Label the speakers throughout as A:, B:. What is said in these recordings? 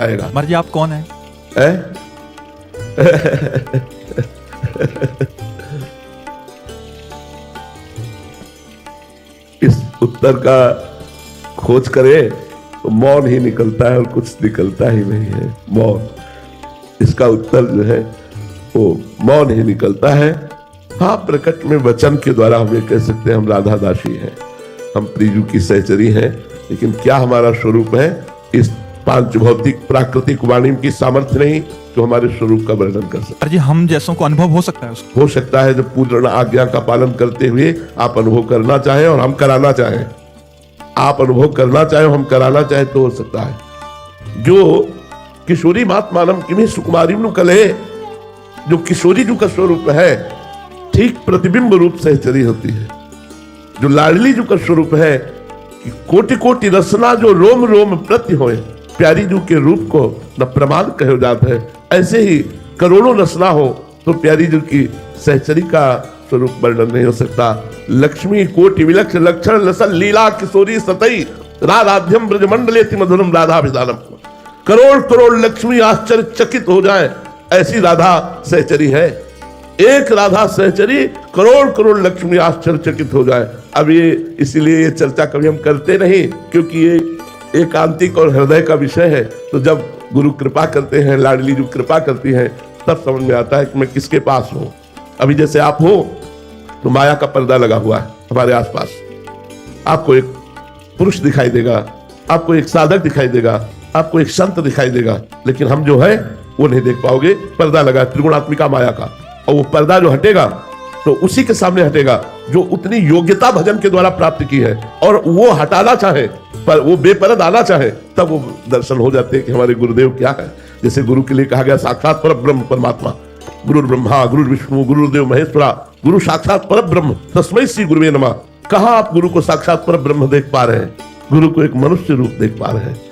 A: आएगा।
B: महाराज जी आप कौन है?
A: इस उत्तर का खोज करें तो मौन ही निकलता है और कुछ निकलता ही नहीं है। मौन, इसका उत्तर जो है वो मौन ही निकलता है। हाँ, प्रकट में वचन के द्वारा हम ये कह सकते हैं हम राधा दासी हैं, हम प्रियजू की सहचरी हैं, लेकिन क्या हमारा स्वरूप है? इस पांच भौतिक प्राकृतिक वाणी की सामर्थ्य नहीं जो हमारे स्वरूप का वर्णन कर सकते।
B: जी हम जैसों को अनुभव हो सकता है उसको?
A: हो सकता है, जब पूर्ण आज्ञा का पालन करते हुए आप अनुभव करना चाहें और हम कराना चाहें। आप अनुभव करना चाहें, हम कराना चाहें तो हो सकता है। जो किशोरी महात्मानम किमी सुकुमारी कले, जो किशोरी जी का स्वरूप है ठीक प्रतिबिंब रूप सहचरी होती है। जो लाडली जी का स्वरूप है कि कोटि कोटि रसना जो रोम रोम प्रति होए, प्यारी जू के रूप को न प्रमाण कहो जात है। ऐसे ही करोड़ों रसना हो तो प्यारी जू की सहचरी का स्वरूप वर्णन नहीं हो सकता। लक्ष्मी कोटि विलक्ष लक्षण लसन लीला किशोरी सतई राधाध्यम ब्रजमंडलेति मधुरम राधा विधानम। करोड़ करोड़ लक्ष्मी आश्चर्यचकित हो जाए ऐसी राधा सहचरी है। एक राधा सहचरी करोड़ करोड़ लक्ष्मी आश्चर्यचकित हो जाए। अब ये इसीलिए ये चर्चा कभी हम करते नहीं, क्योंकि ये एकांतिक और हृदय का विषय है। तो जब गुरु कृपा करते हैं, लाडली जो कृपा करती है, तब समझ में आता है कि मैं किसके पास हूं। अभी जैसे आप हो तो माया का पर्दा लगा हुआ है हमारे आसपास। आपको एक पुरुष दिखाई देगा, आपको एक साधक दिखाई देगा, आपको एक संत दिखाई देगा, लेकिन हम जो है वो नहीं देख पाओगे। पर्दा लगा त्रिगुणात्मिका माया का, और वो पर्दा जो हटेगा तो उसी के सामने हटेगा जो उतनी योग्यता भजन के द्वारा प्राप्त की है। और वो हटाना चाहे पर वो बेपरद आना चाहे, तब वो दर्शन हो जाते हैं कि हमारे गुरुदेव क्या है। जैसे गुरु के लिए कहा गया साक्षात पर ब्रह्म परमात्मा, गुरु ब्रह्मा गुरु विष्णु गुरुदेव महेश्वरा, गुरु साक्षात पर ब्रह्म तस्मै श्री गुरुवे नमः। कहां आप गुरु को साक्षात पर ब्रह्म देख पा रहे हैं? गुरु को एक मनुष्य रूप देख पा रहे हैं।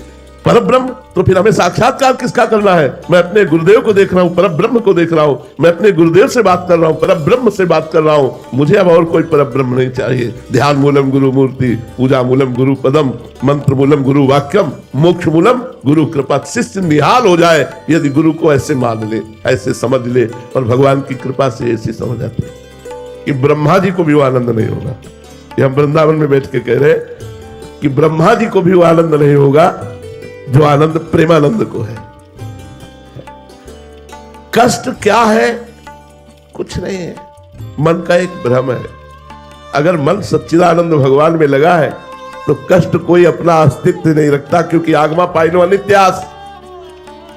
A: पर ब्रह्म, तो फिर हमें साक्षात्कार किसका करना है? मैं अपने गुरुदेव को देख रहा हूं, पर ब्रह्म को देख रहा हूं। मैं अपने गुरुदेव से बात कर रहा हूं, पर ब्रह्म से बात कर रहा हूं। मुझे अब और कोई पर ब्रह्म नहीं चाहिए। ध्यान मूलम गुरु मूर्ति, पूजा मूलम गुरु पदम, मंत्र मूलम गुरु वाक्यम, मोक्ष मूलम गुरु कृपा। शिष्य निहाल हो जाए यदि गुरु को ऐसे मान ले, ऐसे समझ ले, और भगवान की कृपा से ऐसी समझ आती है कि ब्रह्मा जी को भी वो आनंद नहीं होगा। ये हम वृंदावन में बैठ के कह रहे हैं कि ब्रह्मा जी को भी वो आनंद नहीं होगा जो आनंद प्रेमानंद को है। कष्ट क्या है? कुछ नहीं है, मन का एक भ्रम है। अगर मन सच्चिदानंद भगवान में लगा है तो कष्ट कोई अपना अस्तित्व नहीं रखता, क्योंकि आगमा पाइनो अनित्यास,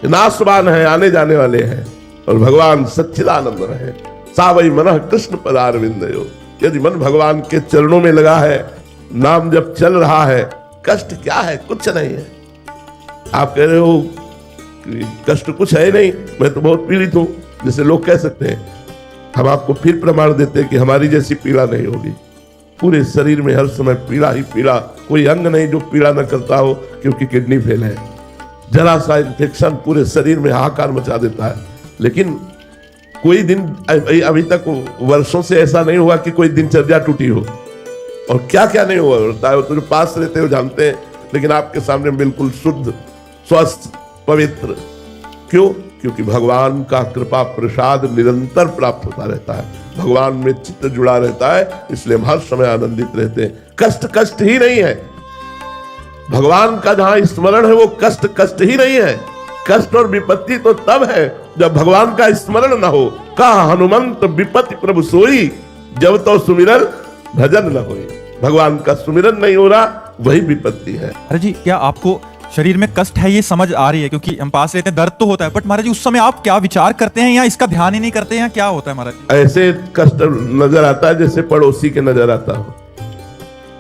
A: नाशवान है, आने जाने वाले हैं। और भगवान सच्चिदानंद रहे। सावई मनः कृष्ण पदारविंदयो। यदि मन भगवान के चरणों में लगा है, नाम जब चल रहा है, कष्ट क्या है? कुछ नहीं है। आप कह रहे हो कि कष्ट कुछ है नहीं, मैं तो बहुत पीड़ित हूं, जैसे लोग कह सकते हैं। हम आपको फिर प्रमाण देते हैं कि हमारी जैसी पीड़ा नहीं होगी। पूरे शरीर में हर समय पीड़ा ही पीड़ा, कोई अंग नहीं जो पीड़ा न करता हो, क्योंकि किडनी फेल है। जरा सा इन्फेक्शन पूरे शरीर में हाहाकार मचा देता है। लेकिन कोई दिन अभी तक वर्षों से ऐसा नहीं हुआ कि कोई दिनचर्या टूटी हो। और क्या क्या नहीं हुआ होता है, तो जो पास रहते हो जानते हैं। लेकिन आपके सामने बिल्कुल शुद्ध, स्वस्थ, पवित्र। क्यों? क्योंकि भगवान का कृपा प्रसाद निरंतर प्राप्त होता रहता है, भगवान में चित्त जुड़ा रहता है, इसलिए हम हर समय आनंदित रहते हैं। कष्ट कष्ट ही नहीं है। भगवान का जहां स्मरण है वो कष्ट कष्ट ही नहीं है। कष्ट और विपत्ति तो तब है जब भगवान का स्मरण न हो। कहा हनुमंत विपत्ति प्रभु सोई, जब तो सुमिरन भजन न होई। भगवान का सुमिरन नहीं हो रहा, वही विपत्ति है।
B: अरे जी, क्या आपको शरीर में कष्ट है ये समझ आ रही है? क्योंकि हम पास रहते हैं, दर्द तो होता है, बट महाराज जी उस समय आप क्या विचार करते हैं, या इसका ध्यान ही नहीं करते हैं, क्या होता है महाराज जी?
A: ऐसे कष्ट नजर आता है जैसे पड़ोसी के नजर आता हो।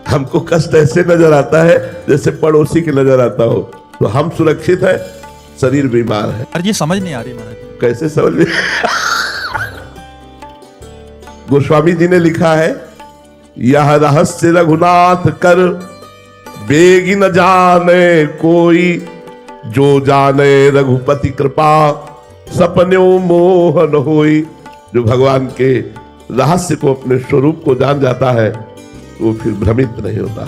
A: हमको कष्ट ऐसे नजर आता है जैसे पड़ोसी के नजर आता हो। तो हम सुरक्षित है, शरीर बीमार है।
B: अरे ये समझ नहीं आ रही महाराज जी।
A: कैसे समझ में? गोस्वामी जी ने लिखा है, यह रहस्य रघुनाथ कर बेगी न जाने कोई, जो जाने रघुपति कृपा सपन्यों मोहन होई। जो भगवान के रहस्य को, अपने स्वरूप को जान जाता है, वो फिर भ्रमित नहीं होता।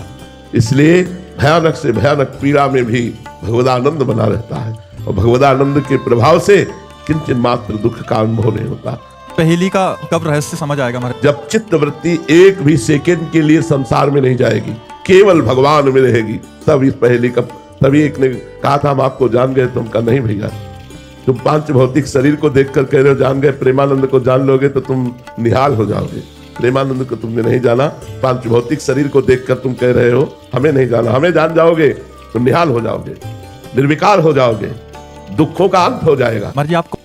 A: इसलिए भयानक से भयानक पीड़ा में भी भगवदानंद बना रहता है। और भगवदानंद के प्रभाव से किंचन मात्र दुख का अनुभव नहीं होता।
B: पहेली का कब रहस्य समझ आएगा महाराज?
A: जब चित्त वृत्ति एक भी सेकंड के लिए संसार में नहीं जाएगी, केवल भगवान में रहेगी, तब इस पहेली का। तभी एक ने कहा था हम आपको जान गए, तुम कहा नहीं भैया, तुम पांच भौतिक शरीर को देखकर कह रहे हो जान गए, प्रेमानंद को जान लोगे तो तुम निहाल हो जाओगे। प्रेमानंद को तुमने नहीं जाना, पांच भौतिक शरीर को देखकर तुम कह रहे हो हमें नहीं जाना। हमें जान जाओगे तुम निहाल हो जाओगे, निर्विकार हो जाओगे, दुखों का अंत हो जाएगा।
B: महाराज जी आपको